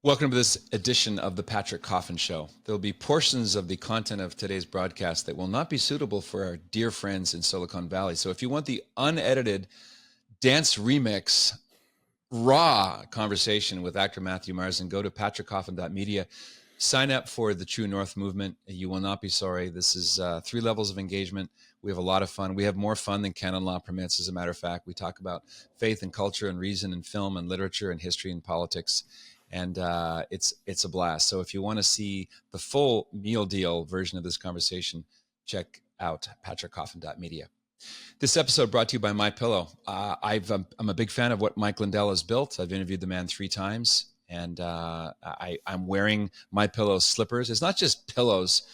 Welcome to this edition of the Patrick Coffin Show. There will be portions of the content of today's broadcast that will not be suitable for our dear friends in Silicon Valley. So if you want the unedited dance remix, raw conversation with actor Matthew Marsden, go to patrickcoffin.media. Sign up for the True North movement. You will not be sorry. This is 3 levels of engagement. We have a lot of fun. We have more fun than canon law permits, as a matter of fact. We talk about faith and culture and reason and film and literature and history and politics. And it's a blast. So if you want to see the full meal deal version of this conversation, check out patrickcoffin.media. This episode brought to you by MyPillow. I'm a big fan of what Mike Lindell has built. I've interviewed the man 3 times, and I'm wearing MyPillow slippers. It's not just pillows,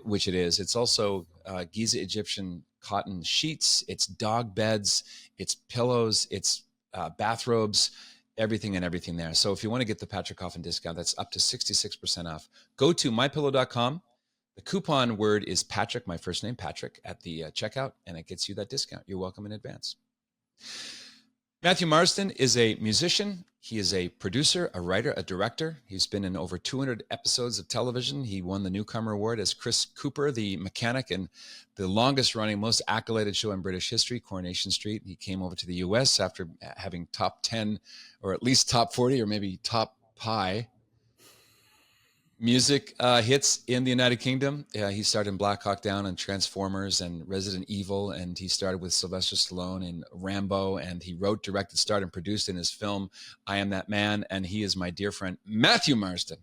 which it is. It's also Giza Egyptian cotton sheets. It's dog beds. It's pillows. It's bathrobes. Everything there. So if you want to get the Patrick Coffin discount, that's up to 66% off. Go to mypillow.com. The coupon word is Patrick, my first name, Patrick, at the checkout, and it gets you that discount. You're welcome in advance. Matthew Marsden is a musician. He is a producer, a writer, a director. He's been in over 200 episodes of television. He won the Newcomer Award as Chris Cooper, the mechanic, in the longest-running, most accoladed show in British history, Coronation Street. He came over to the U.S. after having top 10, or at least top 40, or maybe top pi music hits in the United Kingdom. He started in Black Hawk Down and Transformers and Resident Evil, and he started with Sylvester Stallone in Rambo, and he wrote, directed, starred, and produced in his film I Am That Man, and he is my dear friend Matthew Marsden.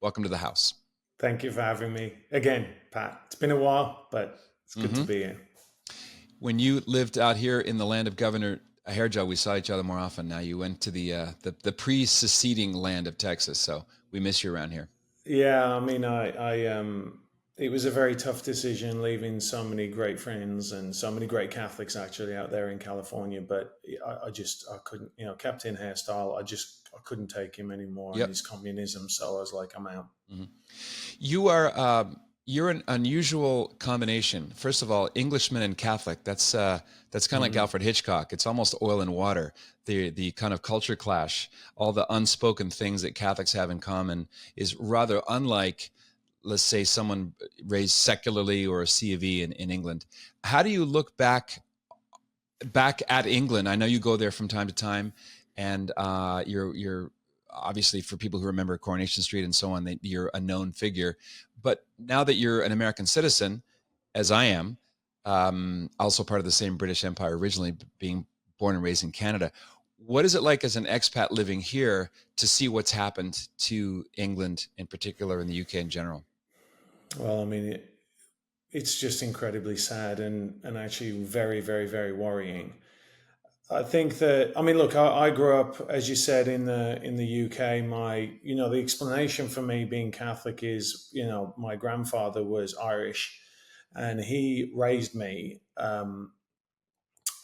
Welcome to the house. Thank you for having me again, Pat. It's been a while, but it's good to be here. When you lived out here in the land of Governor Hairgel, we saw each other more often. Now you went to the pre-seceding land of Texas, so we miss you around here. Yeah, I mean, it was a very tough decision leaving so many great friends and so many great Catholics actually out there in California. But I couldn't, Captain Hairstyle, I couldn't take him anymore and his communism. So I was like, I'm out. Mm-hmm. You're an unusual combination. First of all, Englishman and Catholic. That's kind of like Alfred Hitchcock. It's almost oil and water. The kind of culture clash, all the unspoken things that Catholics have in common is rather unlike, let's say, someone raised secularly or a C of E in England. How do you look back at England? I know you go there from time to time, and you're obviously, for people who remember Coronation Street and so on, you're a known figure. But now that you're an American citizen, as I am, also part of the same British Empire, originally being born and raised in Canada, what is it like as an expat living here to see what's happened to England in particular and the UK in general? Well, I mean, it's just incredibly sad and actually very, very, very worrying. I think that, I mean, look, I grew up, as you said, in the UK. The explanation for me being Catholic is, my grandfather was Irish, and he raised me,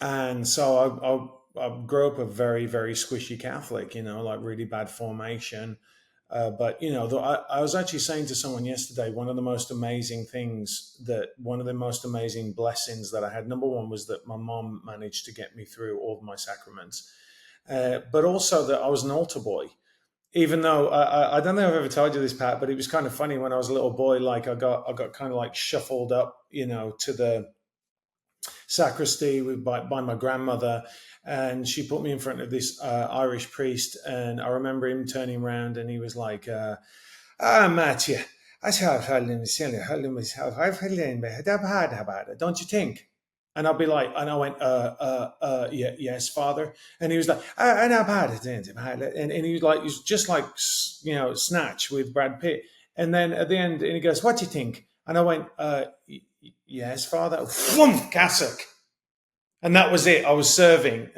and so I grew up a very, very squishy Catholic, like really bad formation. But I was actually saying to someone yesterday, one of the most amazing blessings that I had, number one, was that my mom managed to get me through all of my sacraments, but also that I was an altar boy. Even though I don't know if I've ever told you this, Pat, but it was kind of funny when I was a little boy. Like I got kind of like shuffled up, to the sacristy by my grandmother, and she put me in front of this Irish priest, and I remember him turning around and he was like, Matthew, don't you think? And I'll be like, and I went, yeah, yes, Father. And he was like, and he was just like, Snatch with Brad Pitt. And then at the end, and he goes, what do you think? And I went, yes, Father. Cassock. And that was it. I was serving.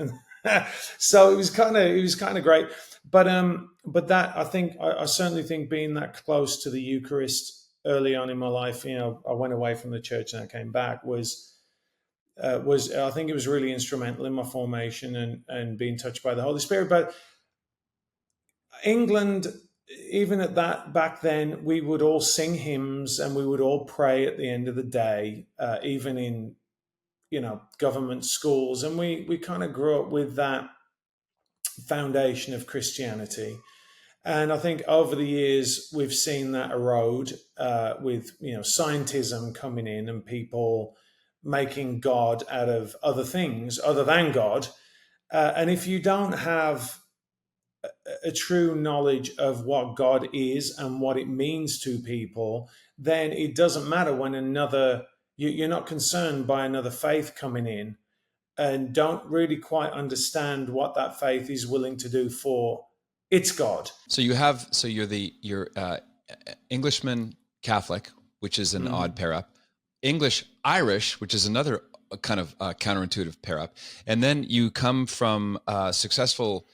So it was kind of great. But that, I certainly think being that close to the Eucharist early on in my life, I went away from the church and I came back, was I think it was really instrumental in my formation and being touched by the Holy Spirit. But England, even at that, back then, we would all sing hymns and we would all pray at the end of the day, even in, government schools. And we kind of grew up with that foundation of Christianity. And I think over the years we've seen that erode with scientism coming in and people making God out of other things other than God. And if you don't have a true knowledge of what God is and what it means to people, then it doesn't matter when you're not concerned by another faith coming in and don't really quite understand what that faith is willing to do for its God. So you're Englishman Catholic, which is an odd pair up, English Irish, which is another kind of counterintuitive pair up, and then you come from a successful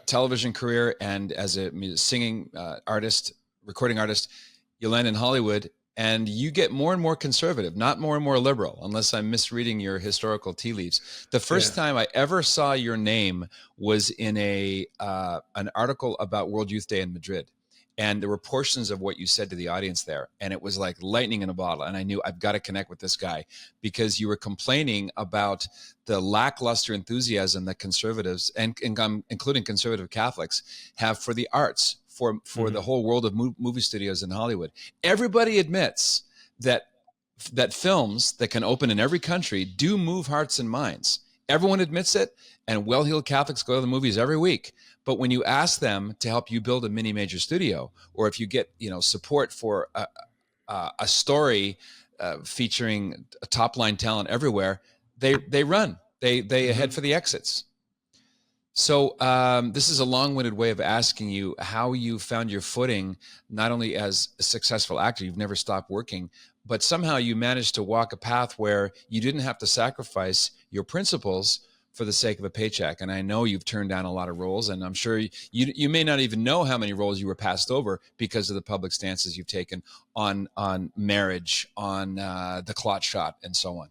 television career and as a singing artist, recording artist, you land in Hollywood and you get more and more conservative, not more and more liberal, unless I'm misreading your historical tea leaves. The first time I ever saw your name was in an article about World Youth Day in Madrid. And there were portions of what you said to the audience there. And it was like lightning in a bottle. And I knew I've got to connect with this guy because you were complaining about the lackluster enthusiasm that conservatives, and including conservative Catholics, have for the arts, for the whole world of movie studios in Hollywood. Everybody admits that films that can open in every country do move hearts and minds. Everyone admits it, and well-heeled Catholics go to the movies every week. But when you ask them to help you build a mini major studio, or if you get support for a story featuring a top line talent everywhere, they run. They head for the exits. So this is a long-winded way of asking you how you found your footing, not only as a successful actor, you've never stopped working, but somehow you managed to walk a path where you didn't have to sacrifice your principles for the sake of a paycheck. And I know you've turned down a lot of roles, and I'm sure you may not even know how many roles you were passed over because of the public stances you've taken on marriage, on the clot shot, and so on.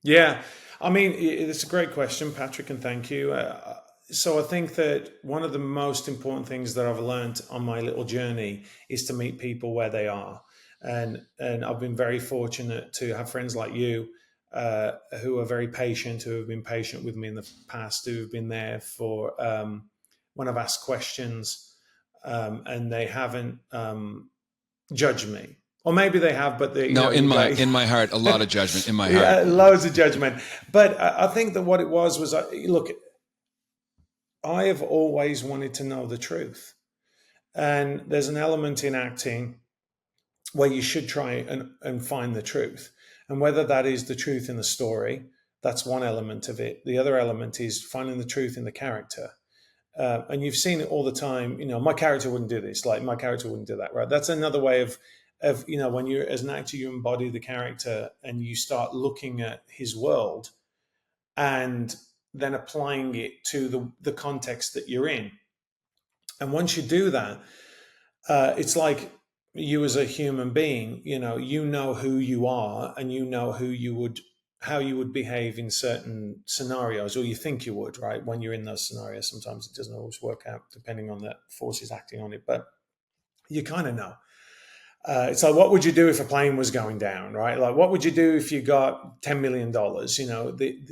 Yeah. I mean, it's a great question, Patrick, and thank you. So I think that one of the most important things that I've learned on my little journey is to meet people where they are. And I've been very fortunate to have friends like you who are very patient, who have been patient with me in the past, who have been there for when I've asked questions and they haven't judged me. Or maybe they have, but they in my heart, a lot of judgment in my heart. Yeah, loads of judgment. But I think that what it was look, I have always wanted to know the truth. And there's an element in acting where you should try and find the truth. And whether that is the truth in the story, that's one element of it. The other element is finding the truth in the character. And you've seen it all the time. My character wouldn't do this. Like, my character wouldn't do that, right? That's another way of when you're as an actor, you embody the character and you start looking at his world and then applying it to the context that you're in. And once you do that, it's like you as a human being, you know who you are, and you know how you would behave in certain scenarios, or you think you would, right? When you're in those scenarios, sometimes it doesn't always work out depending on the forces acting on it, but you kind of know. It's like, what would you do if a plane was going down, right? Like, what would you do if you got $10 million?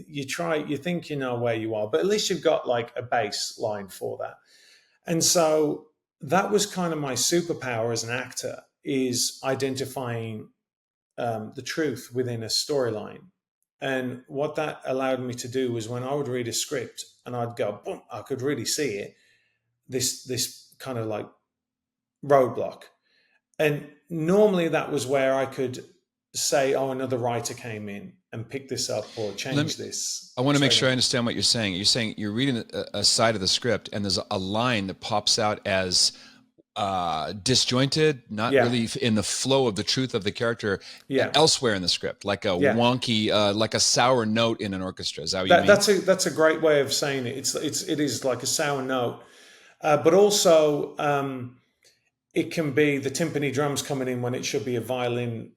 You think you know where you are, but at least you've got like a baseline for that. And so that was kind of my superpower as an actor, is identifying the truth within a storyline. And what that allowed me to do was, when I would read a script and I'd go, boom, I could really see it, this kind of like roadblock. And normally that was where I could say, oh, another writer came in and picked this up or changed this. I want to make sure I understand what you're saying. You're saying you're reading a side of the script and there's a line that pops out as disjointed, not really in the flow of the truth of the character elsewhere in the script, like a wonky, like a sour note in an orchestra. Is that what you mean? That's a great way of saying it. It is like a sour note, but also it can be the timpani drums coming in when it should be a violin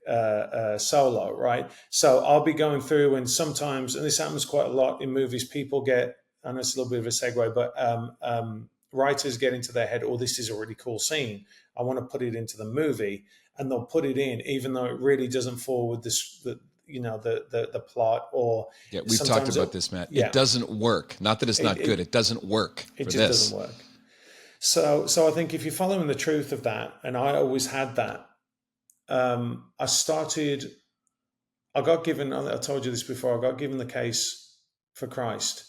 solo, right? So I'll be going through, and sometimes, and this happens quite a lot in movies, people get, I know it's a little bit of a segue, but writers get into their head, oh, this is a really cool scene, I want to put it into the movie, and they'll put it in even though it really doesn't fall with the plot. Or we've talked about this, Matt. It doesn't work. Not that it's not good, it doesn't work. It just doesn't work. So I think if you're following the truth of that, and I always had that, I got given, I told you this before, I got given the case for Christ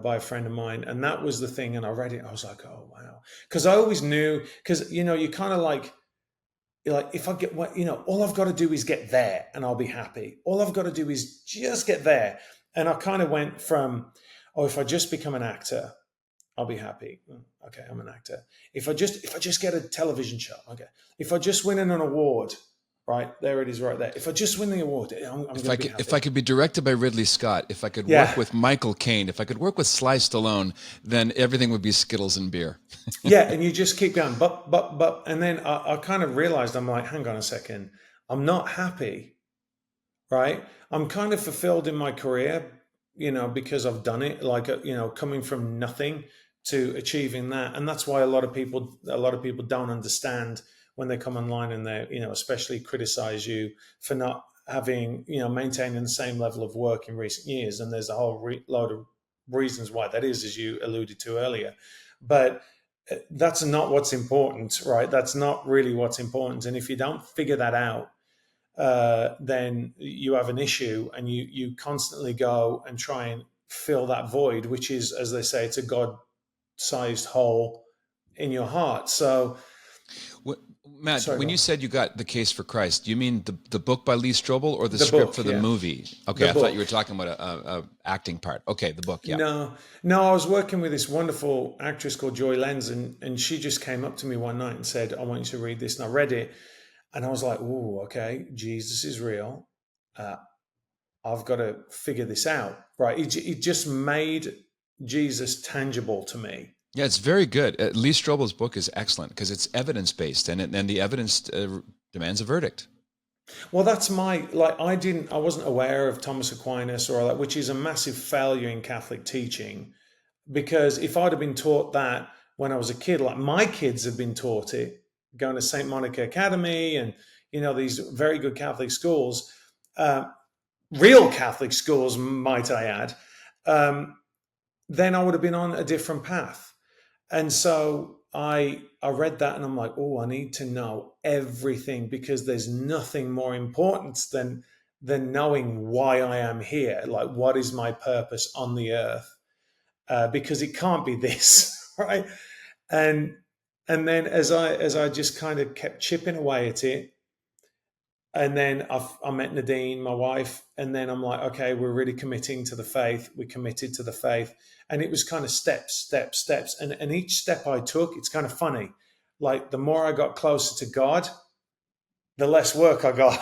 by a friend of mine. And that was the thing. And I read it. I was like, oh, wow. Because I always knew, because, you kind of like, you're like, if I get what, all I've got to do is get there and I'll be happy. All I've got to do is just get there. And I kind of went from, oh, if I just become an actor, I'll be happy. Okay, I'm an actor. If I just get a television show, okay. If I just win an award, right there it is, right there. If I just win the award, I'm going to be happy. If I could be directed by Ridley Scott, if I could work with Michael Caine, if I could work with Sly Stallone, then everything would be Skittles and beer. Yeah, and you just keep going, but, and then I kind of realized, I'm like, hang on a second, I'm not happy, right? I'm kind of fulfilled in my career, because I've done it, like, coming from nothing to achieving that. And that's why a lot of people don't understand when they come online and they, especially criticize you for not having, maintaining the same level of work in recent years. And there's a whole load of reasons why that is, as you alluded to earlier. But that's not what's important, right? That's not really what's important. And if you don't figure that out, then you have an issue, and you constantly go and try and fill that void, which is, as they say, it's a God-sized hole in your heart. So, Matt, when you said you got the case for Christ, do you mean the book by Lee Strobel or the script book, for the movie? Okay, I thought you were talking about a acting part. Okay, the book, yeah. No, I was working with this wonderful actress called Joy Lenz, and she just came up to me one night and said, I want you to read this. And I read it, and I was like, oh, okay, Jesus is real. I've got to figure this out, right? It just made Jesus tangible to me. Yeah, it's very good. Lee Strobel's book is excellent because it's evidence-based, and the evidence demands a verdict. Well, that's I wasn't aware of Thomas Aquinas or all that, which is a massive failure in Catholic teaching, because if I'd have been taught that when I was a kid, like my kids have been taught it, going to St. Monica Academy and, these very good Catholic schools, real Catholic schools, might I add, then I would have been on a different path. And so I read that and I'm like, oh, I need to know everything, because there's nothing more important than knowing why I am here. Like, what is my purpose on the earth? Because it can't be this, right? And then as I just kind of kept chipping away at it, and then I met Nadine, my wife, and then I'm like, okay, we're really committing to the faith. We committed to the faith. And it was kind of steps. And each step I took, it's kind of funny. Like, the more I got closer to God, the less work I got.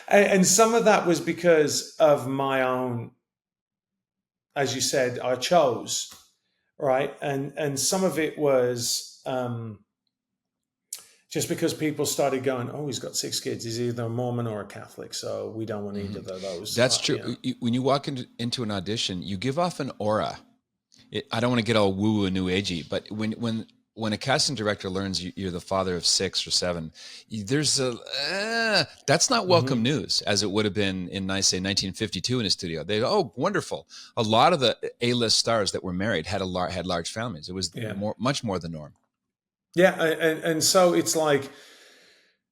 And some of that was because of my own, as you said, I chose, right? And some of it was just because people started going, oh, he's got 6 kids. He's either a Mormon or a Catholic, so we don't want either of those. That's true. When you walk into an audition, you give off an aura. I don't want to get all woo-woo and new agey, but when a casting director learns you're the father of 6 or 7, there's that's not welcome news, as it would have been in, say, 1952 in a studio. They go, oh, wonderful. A lot of the A-list stars that were married had large families. It was much more the norm. Yeah, and so it's like,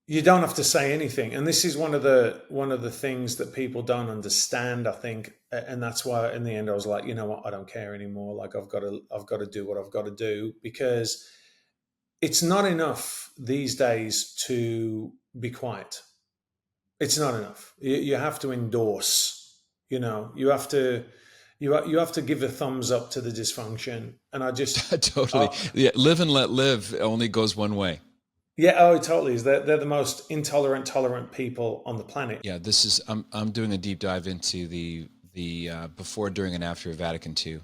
you don't have to say anything, and this is one of the things that people don't understand, I think, and that's why in the end I was like, you know what, I don't care anymore. Like, I've got to do what I've got to do, because it's not enough these days to be quiet. It's not enough. You have to endorse. You have to give a thumbs up to the dysfunction, and I just totally live and let live only goes one way. Yeah, oh, totally. They're the most tolerant people on the planet. Yeah, this is I'm doing a deep dive into the before, during, and after Vatican II.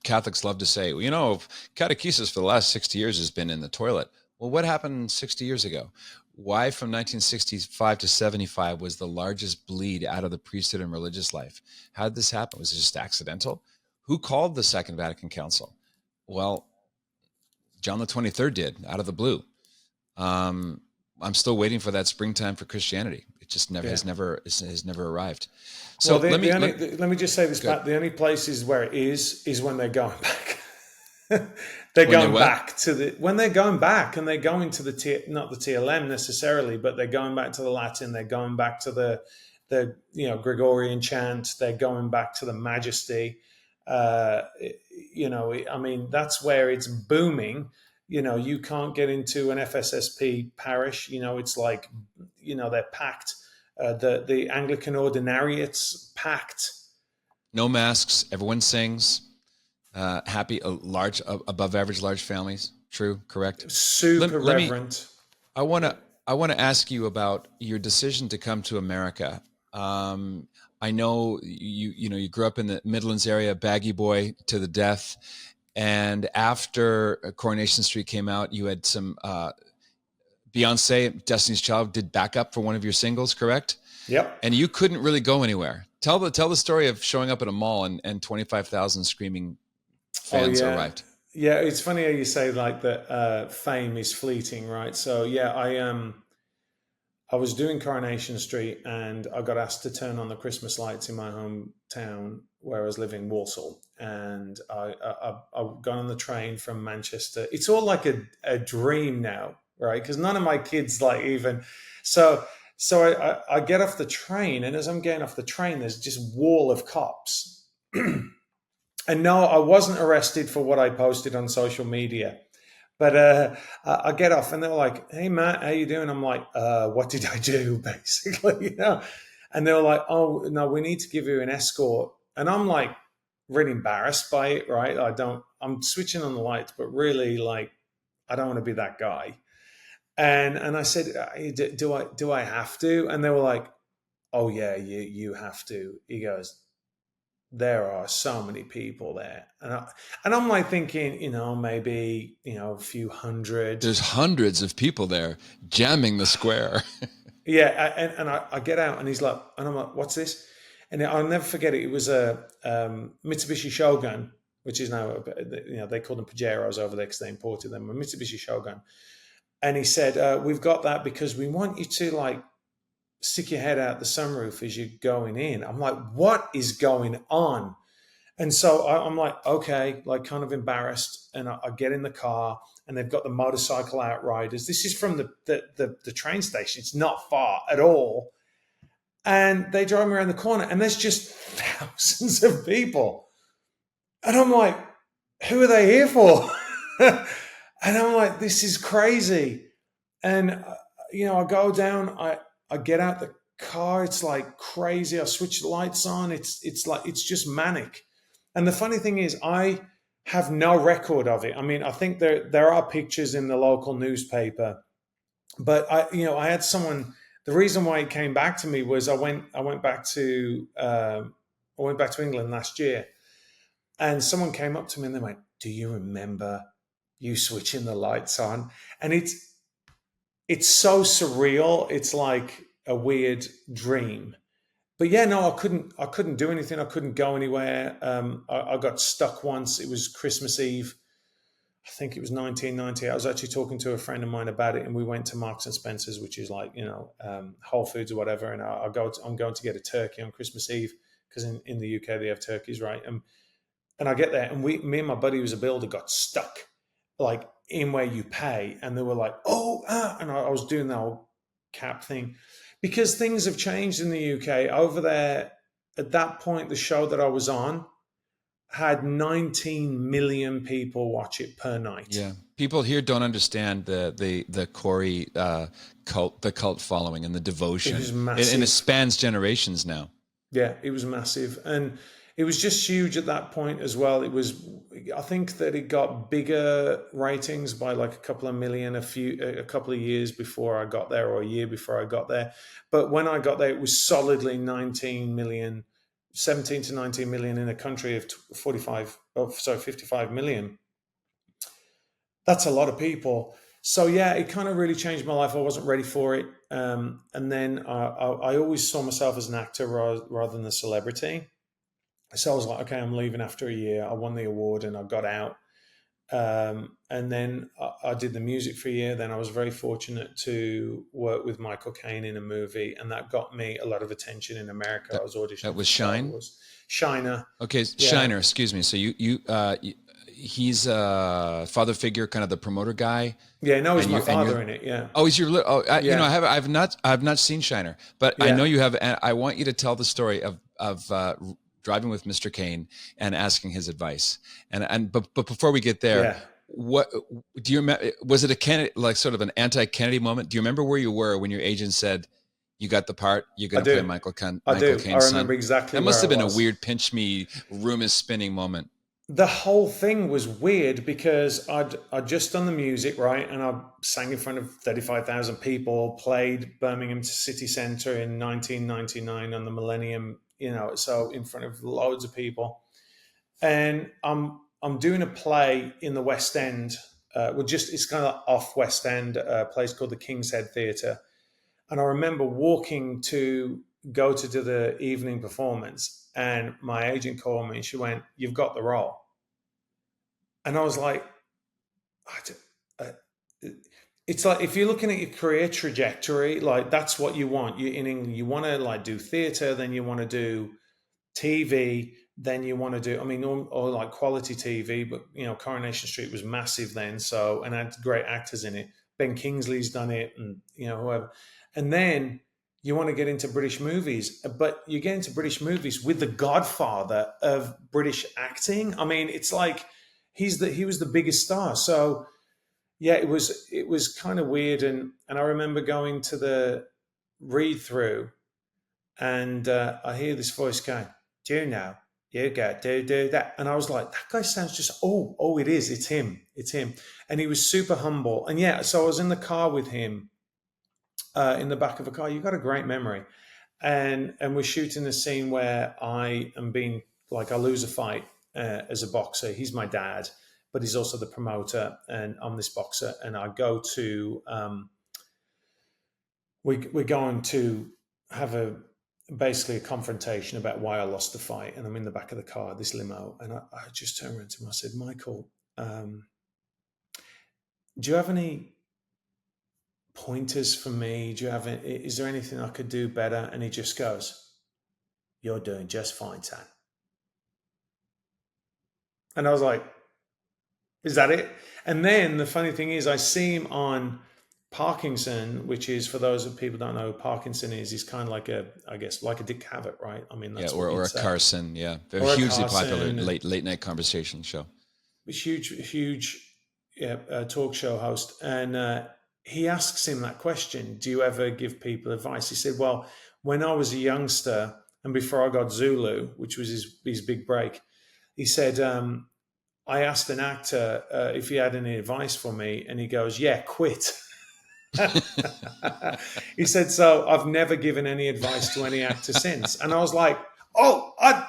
Catholics love to say, catechesis for the last 60 years has been in the toilet. Well, what happened 60 years ago? Why from 1965 to 75 was the largest bleed out of the priesthood and religious life? How did this happen? Was it just accidental? Who called the Second Vatican Council? Well, John the 23rd did, out of the blue. I'm still waiting for that springtime for Christianity. It just has never arrived. So let me just say this, Pat. The only places where it is when they're going back. They're When they're going what? back to when they're going back, and they're going to not the TLM necessarily, but they're going back to the Latin. They're going back to the Gregorian chant. They're going back to the Majesty. I mean, that's where it's booming. You can't get into an FSSP parish. It's like, they're packed. The Anglican ordinariates packed. No masks. Everyone sings. Happy, large, above average, large families. True, correct. Super Let me. reverent. I want to ask you about your decision to come to America. I know you grew up in the Midlands area, baggy boy to the death, and after Coronation Street came out, you had some Beyoncé, Destiny's Child, did backup for one of your singles, correct? Yep. And you couldn't really go anywhere. Tell the story of showing up at a mall and 25,000 screaming fans arrived. Yeah, it's funny how you say like that. Fame is fleeting, right? So yeah, I was doing Coronation Street, and I got asked to turn on the Christmas lights in my hometown where I was living, Walsall. And I got on the train from Manchester. It's all like a dream now, right? Because none of my kids like even so. So I get off the train, and as I'm getting off the train, there's just wall of cops. And no, I wasn't arrested for what I posted on social media. But I get off, and they're like, "Hey, Matt, how you doing?" I'm like, "What did I do?" Basically, And they were like, "Oh, no, we need to give you an escort." And I'm like, really embarrassed by it, right? I'm switching on the lights, but really, like, I don't want to be that guy. And I said, "Do I have to?" And they were like, "Oh yeah, you have to." He goes, "There are so many people there," and I'm like thinking, maybe a few hundred. There's hundreds of people there jamming the square. Yeah, and I get out, and he's like, and I'm like, "What's this?" And I'll never forget it. It was a Mitsubishi Shogun, which is now they call them Pajeros over there because they imported them. A Mitsubishi Shogun, and he said, "We've got that because we want you to like stick your head out the sunroof as you're going in." I'm like, "What is going on?" And so I'm like, okay, like kind of embarrassed. And I get in the car, and they've got the motorcycle outriders. This is from the train station. It's not far at all. And they drive me around the corner, and there's just thousands of people. And I'm like, who are they here for? And I'm like, this is crazy. And, I go down, I get out the car. It's like crazy. I switch the lights on. It's just manic. And the funny thing is, I have no record of it. I mean, I think there are pictures in the local newspaper, but I had someone. The reason why it came back to me was I went back to England last year, and someone came up to me and they went, "Do you remember you switching the lights on?" And it's so surreal. It's like a weird dream. But yeah, no, I couldn't do anything. I couldn't go anywhere. I got stuck once. It was Christmas Eve. I think it was 1990. I was actually talking to a friend of mine about it, and we went to Marks and Spencer's, which is like, Whole Foods or whatever. And I'm going to get a turkey on Christmas Eve because in the UK they have turkeys, right? And I get there, and me and my buddy who's a builder got stuck like in where you pay. And they were like, and I was doing the whole cap thing. Because things have changed in the UK. Over there, at that point, the show that I was on had 19 million people watch it per night. Yeah, people here don't understand the Corey cult, the cult following, and the devotion. It was massive. And it spans generations now. Yeah, it was massive, and it was just huge at that point as well. I think that it got bigger ratings by like a couple of million a couple of years before I got there, or a year before I got there. But when I got there, it was solidly 19 million, 17 to 19 million in a country of 55 million. That's a lot of people. So yeah, it kind of really changed my life. I wasn't ready for it. And then I always saw myself as an actor rather than a celebrity. So I was like, okay, I'm leaving after a year. I won the award and I got out. And then I did the music for a year. Then I was very fortunate to work with Michael Caine in a movie, and that got me a lot of attention in America. I was auditioning. That was Shine? Shiner. Okay, yeah. Shiner, excuse me. So he's a father figure, kind of the promoter guy. Yeah, no, he's And my you and father you're in it. Yeah, oh, he's your you know, yeah, I've not seen Shiner, but I know yeah, you have. And I want you to tell the story of driving with Mr. Caine and asking his advice. But before we get there, yeah. what do you remember? Was it a Kennedy, like sort of an anti-Kennedy moment? Do you remember where you were when your agent said, "You got the part. You're I going to play do. I Michael do. I Caine's remember son"? exactly That where must I have been a was. weird pinch me, room is spinning moment. The whole thing was weird because I'd just done the music, right, and I sang in front of 35,000 people, played Birmingham City Centre in 1999 on the Millennium, so in front of loads of people, and I'm doing a play in the West End. It's kind of off West End, a place called the King's Head Theatre, and I remember walking to go to do the evening performance, and my agent called me and she went, "You've got the role." And I was like, uh, it's like if you're looking at your career trajectory, like that's what you want. You in England, you want to like do theatre, then you want to do TV, then you want to do. I mean, or like quality TV, but Coronation Street was massive then, so and had great actors in it. Ben Kingsley's done it, and whoever. And then you want to get into British movies, but you get into British movies with the godfather of British acting. I mean, it's like he was the biggest star. So yeah, it was kind of weird, and I remember going to the read through, and I hear this voice going, "Do you know? You go do that," and I was like, "That guy sounds just it is, it's him," and he was super humble, and yeah, so I was in the car with him, in the back of a car. You got a great memory, and we're shooting a scene where I am being like I lose a fight as a boxer. He's my dad, but he's also the promoter, and I'm this boxer. And I go to we're going to have basically a confrontation about why I lost the fight, and I'm in the back of the car, this limo, and I just turned around to him. I said, "Michael, do you have any pointers for me? Is there anything I could do better?" And he just goes, "You're doing just fine, son." And I was like, "Is that it?" And then the funny thing is, I see him on Parkinson, which is, for those of people who don't know who Parkinson is, he's kind of like I guess, like a Dick Cavett, right? I mean, Yeah, that's what or you'd a say. Carson, yeah, very Or a hugely popular Carson, late night conversation show. huge talk show host. And he asks him that question, "Do you ever give people advice?" He said, "Well, when I was a youngster and before I got Zulu, which was his big break," he said, "I asked an actor if he had any advice for me, and he goes, 'Yeah, quit.'" He said, "So I've never given any advice to any actor since." And I was like, "Oh, I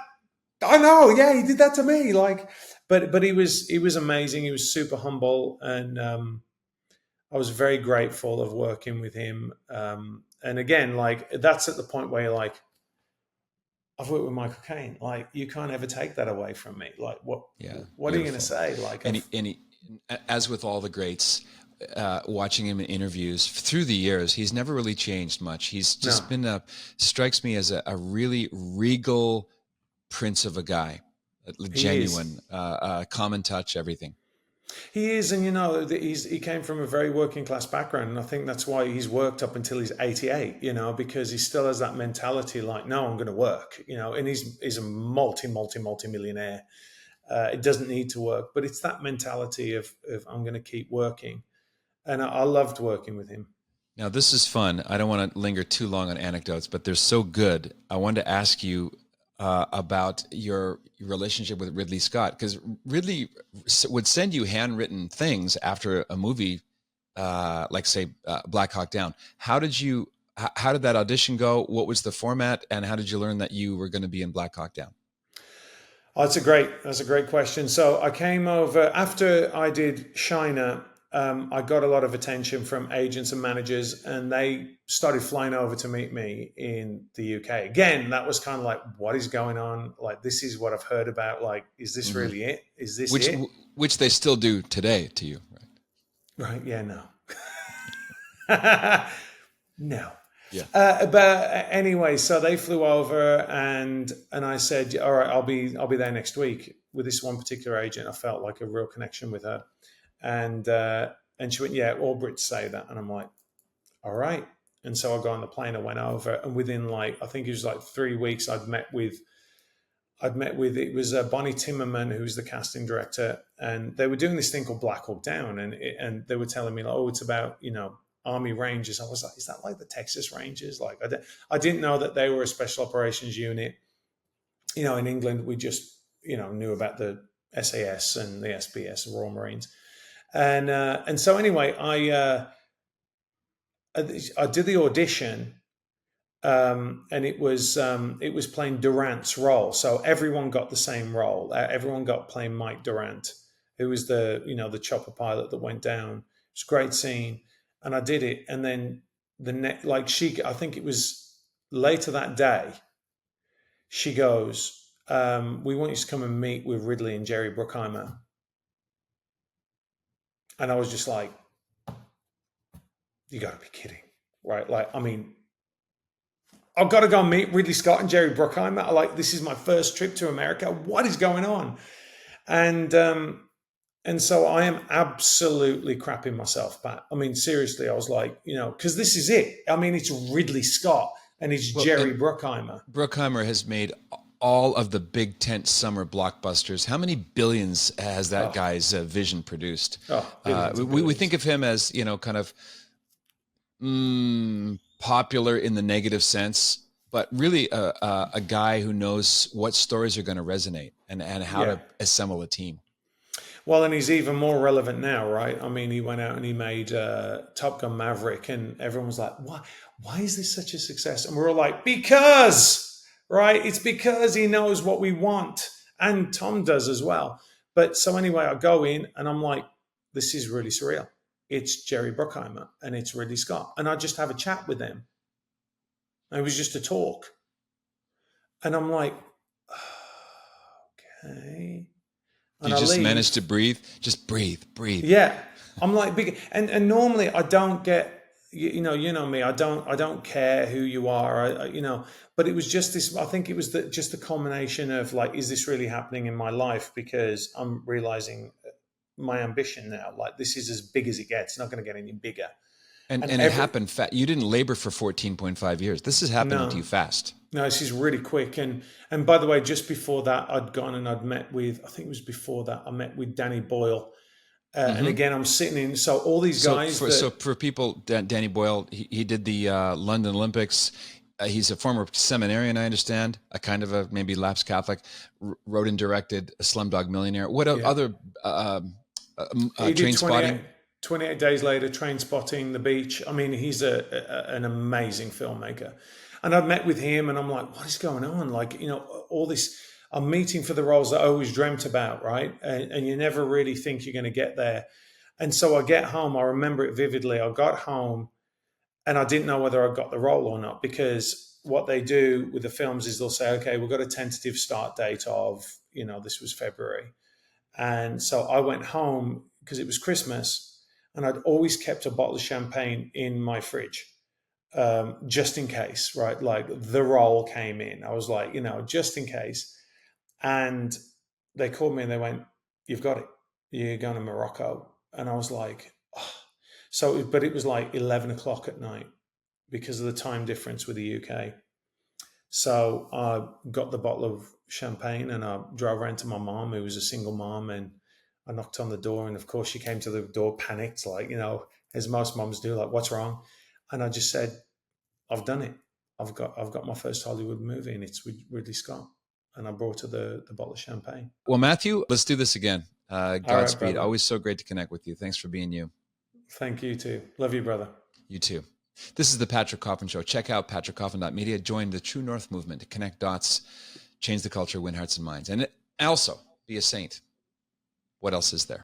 know, yeah, he did that to me." Like, but he was amazing. He was super humble, and I was very grateful of working with him. And again, like that's at the point where you're like, "I've worked with Michael Caine. Like, you can't ever take that away from me. Like, what Yeah, what are you going to beautiful. say?" Like, As with all the greats, watching him in interviews through the years, he's never really changed much. He's no, just been strikes me as a really regal prince of a guy, he is. genuine, common touch, everything. He is, and he came from a very working class background, and I think that's why he's worked up until he's 88. Because he still has that mentality, like, "No, I'm going to work." And he's a multi millionaire. It doesn't need to work, but it's that mentality of I'm going to keep working, and I loved working with him. Now, this is fun. I don't want to linger too long on anecdotes, but they're so good. I wanted to ask you about your relationship with Ridley Scott, because Ridley would send you handwritten things after a movie, like say Black Hawk Down. How did that audition go? What was the format, and how did you learn that you were going to be in Black Hawk Down? Oh, that's a great question. So I came over after I did Shiner. I got a lot of attention from agents and managers, and they started flying over to meet me in the UK. Again, that was kind of like, what is going on? Like, this is what I've heard about. Like, is this Hmm. really it? Is this Which it? which they still do today to you, right? Right? Yeah, no. No. Yeah. But anyway, so they flew over, and I said, "All right, I'll be there next week." with this one particular agent, I felt like a real connection with her. And she went, yeah, all Brits say that. And I'm like, all right. And so I got on the plane, I went over, and within like, I think it was like 3 weeks, I'd met with, it was Bonnie Timmerman, who was the casting director, and they were doing this thing called Black Hawk Down. And they were telling me, like, oh, it's about, Army Rangers. I was like, is that like the Texas Rangers? Like, I didn't know that they were a special operations unit. In England, we just, knew about the SAS and the SBS, the Royal Marines. And so anyway, I did the audition, and it was playing Durant's role. So everyone got the same role. Everyone got playing Mike Durant, who was the chopper pilot that went down. It was a great scene, and I did it. And then I think it was later that day, she goes, we want you to come and meet with Ridley and Jerry Bruckheimer. And I was just like, you got to be kidding, right? Like, I mean, I've got to go and meet Ridley Scott and Jerry Bruckheimer. Like, this is my first trip to America. What is going on? And so I am absolutely crapping myself back. I mean, seriously, I was like, because this is it. I mean, it's Ridley Scott and it's Jerry Bruckheimer. Bruckheimer has made all of the big tent summer blockbusters. How many billions has that guy's vision produced? We think of him as, kind of popular in the negative sense, but really a guy who knows what stories are going to resonate and how to assemble a team. Well, and he's even more relevant now, right? I mean, he went out and he made Top Gun Maverick, and everyone was like, why is this such a success? And we're all like, because... right? It's because he knows what we want. And Tom does as well. But so anyway, I go in and I'm like, this is really surreal. It's Jerry Bruckheimer and it's Ridley Scott. And I just have a chat with them. It was just a talk. And I'm like, okay. And you just managed to breathe? Just breathe. Yeah. I'm like, and normally I don't get, you know me, I don't care who you are, but it was just this, I think it was just the culmination of like, is this really happening in my life? Because I'm realizing my ambition now, like this is as big as it gets. It's not going to get any bigger. And it happened fast. You didn't labor for 14.5 years. This is happening to you fast. No, this is really quick. And by the way, just before that, I'd gone and I'd met with, I think it was before that, I met with Danny Boyle. And again, I'm sitting in. So all these guys. So for people, Danny Boyle, he did the London Olympics. He's a former seminarian, I understand. A kind of a maybe lapsed Catholic. Wrote and directed a Slumdog Millionaire. What other Train Spotting? 28 Days Later, Train Spotting, The Beach. I mean, he's an amazing filmmaker. And I've met with him, and I'm like, what is going on? Like, all this. I'm meeting for the roles that I always dreamt about, right? And you never really think you're going to get there. And so I get home. I remember it vividly. I got home and I didn't know whether I got the role or not, because what they do with the films is they'll say, okay, we've got a tentative start date of, this was February. And so I went home because it was Christmas, and I'd always kept a bottle of champagne in my fridge, just in case, right? Like the role came in. I was like, just in case. And they called me and they went, you've got it. You're going to Morocco. And I was like, oh. But it was like 11 o'clock at night because of the time difference with the UK. So I got the bottle of champagne and I drove around to my mom, who was a single mom, and I knocked on the door. And of course she came to the door panicked, like, as most moms do, like, what's wrong? And I just said, I've done it. I've got my first Hollywood movie, and it's with Ridley Scott. And I brought her the bottle of champagne. Well, Matthew, let's do this again. Godspeed. Right, always so great to connect with you. Thanks for being you. Thank you too. Love you, brother. You too. This is the Patrick Coffin Show. Check out patrickcoffin.media. Join the True North movement to connect dots, change the culture, win hearts and minds. And also be a saint. What else is there?